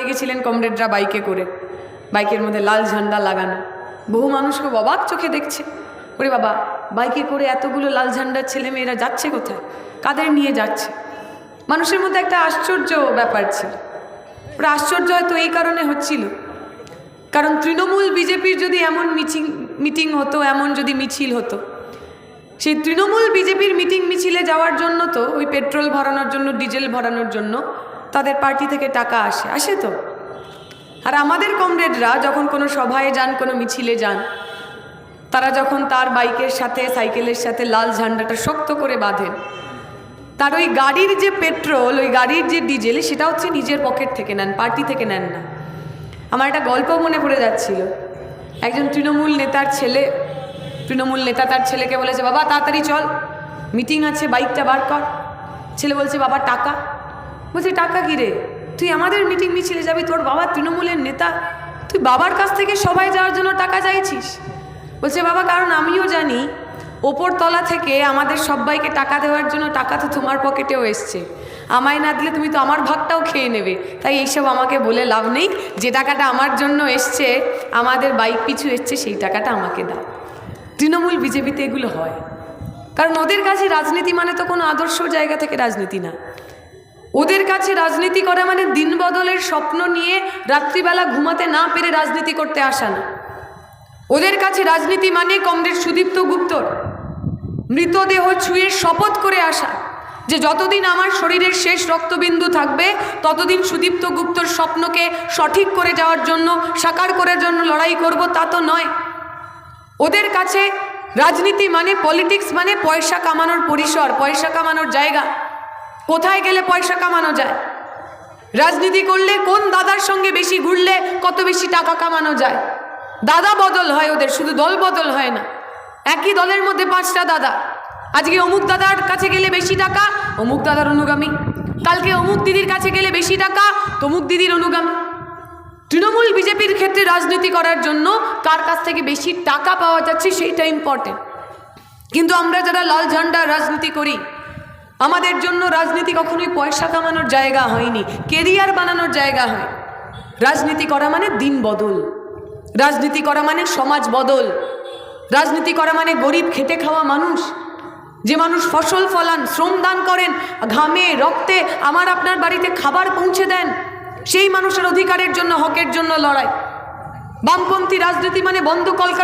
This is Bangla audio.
গেছিলেন কমরেডরা বাইকে করে, বাইকের মধ্যে লাল ঝান্ডা লাগানো, বহু মানুষকে অবাক চোখে দেখছে। ওরে বাবা, বাইকে করে এতগুলো লাল ঝান্ডার ছেলেমেয়েরা যাচ্ছে কোথায়, কাদের নিয়ে যাচ্ছে? মানুষের মধ্যে একটা আশ্চর্য ব্যাপার ছিল। ওরা আশ্চর্য হয়তো এই কারণে হচ্ছিল, কারণ তৃণমূল বিজেপির যদি এমন মিটিং হতো, এমন যদি মিছিল হতো, সেই তৃণমূল বিজেপির মিটিং মিছিলে যাওয়ার জন্য তো ওই পেট্রোল ভরানোর জন্য, ডিজেল ভরানোর জন্য তাদের পার্টি থেকে টাকা আসে তো। আর আমাদের কমরেডরা যখন কোনো সভায় যান, কোনো মিছিলে যান, তারা যখন তার বাইকের সাথে, সাইকেলের সাথে লাল ঝান্ডাটা শক্ত করে বাঁধেন, তার ওই গাড়ির যে পেট্রোল, ওই গাড়ির যে ডিজেল, সেটা হচ্ছে নিজের পকেট থেকে নেন, পার্টি থেকে নেন না। আমার একটা গল্প মনে পড়ে যাচ্ছিল। একজন তৃণমূল নেতার ছেলে, তৃণমূল নেতা তার ছেলেকে বলেছে, বাবা তাড়াতাড়ি চল, মিটিং আছে, বাইকটা বার কর। ছেলে বলছে, বাবা টাকা? বলছে, টাকা কী রে, তুই আমাদের মিটিং মিছিলে যাবি, তোর বাবা তৃণমূলের নেতা, তুই বাবার কাছ থেকে সবাই যাওয়ার জন্য টাকা চাইছিস? বলছে, বাবা কারণ আমিও জানি ওপর তলা থেকে আমাদের সবাইকে টাকা দেওয়ার জন্য টাকা তো তোমার পকেটেও এসছে, আমায় না দিলে তুমি তো আমার ভাগটাও খেয়ে নেবে, তাই এইসব আমাকে বলে লাভ নেই, যে টাকাটা আমার জন্য এসছে, আমাদের বাইক পিছু এসছে, সেই টাকাটা আমাকে দাও। তৃণমূল বিজেপিতে এগুলো হয়, কারণ ওদের কাছে রাজনীতি মানে তো কোনো আদর্শ জায়গা থেকে রাজনীতি না। ওদের কাছে রাজনীতি করা মানে দিন বদলের স্বপ্ন নিয়ে রাত্রিবেলা ঘুমাতে না পেরে রাজনীতি করতে আসা না। ওদের কাছে রাজনীতি মানে কমরেড সুদীপ্ত গুপ্তর মৃতদেহ ছুঁয়ে শপথ করে আসা, যে যতদিন আমার শরীরের শেষ রক্তবিন্দু থাকবে ততদিন সুদীপ্ত গুপ্তর স্বপ্নকে সঠিক করে যাওয়ার জন্য, সাকার করার জন্য লড়াই করব, তা তো নয়। ওদের কাছে রাজনীতি মানে, পলিটিক্স মানে পয়সা কামানোর পরিসর, পয়সা কামানোর জায়গা, কোথায় গেলে পয়সা কামানো যায়, রাজনীতি করলে কোন দাদার সঙ্গে বেশি ঘুরলে কত বেশি টাকা কামানো যায়। দাদা বদল হয় ওদের, শুধু দল বদল হয় না। একই দলের মধ্যে 5টা দাদা, আজকে অমুক দাদার কাছে গেলে বেশি টাকা, অমুক দাদার অনুগামী, কালকে অমুক দিদির কাছে গেলে বেশি টাকা, তমুক দিদির অনুগামী। তৃণমূল বিজেপির ক্ষেত্রে রাজনীতি করার জন্য কার কাছ থেকে বেশি টাকা পাওয়া যাচ্ছে সেইটা ইম্পর্টেন্ট। কিন্তু আমরা যারা লাল ঝান্ডার রাজনীতি করি, আমাদের জন্য রাজনীতি কখনোই পয়সা কামানোর জায়গা হয়নি, কেরিয়ার বানানোর জায়গা হয়। রাজনীতি করা মানে দিন বদল, রাজনীতি করা মানে সমাজ বদল, রাজনীতি করা মানে গরিব খেটে খাওয়া মানুষ, যে মানুষ ফসল ফলান, শ্রমদান করেন, ঘামে রক্তে আমার আপনার বাড়িতে খাবার পৌঁছে দেন, সেই মানুষের অধিকারের জন্য, হকের জন্য লড়াই। বামপন্থী রাজনীতি মানে বন্ধ কলকারখানা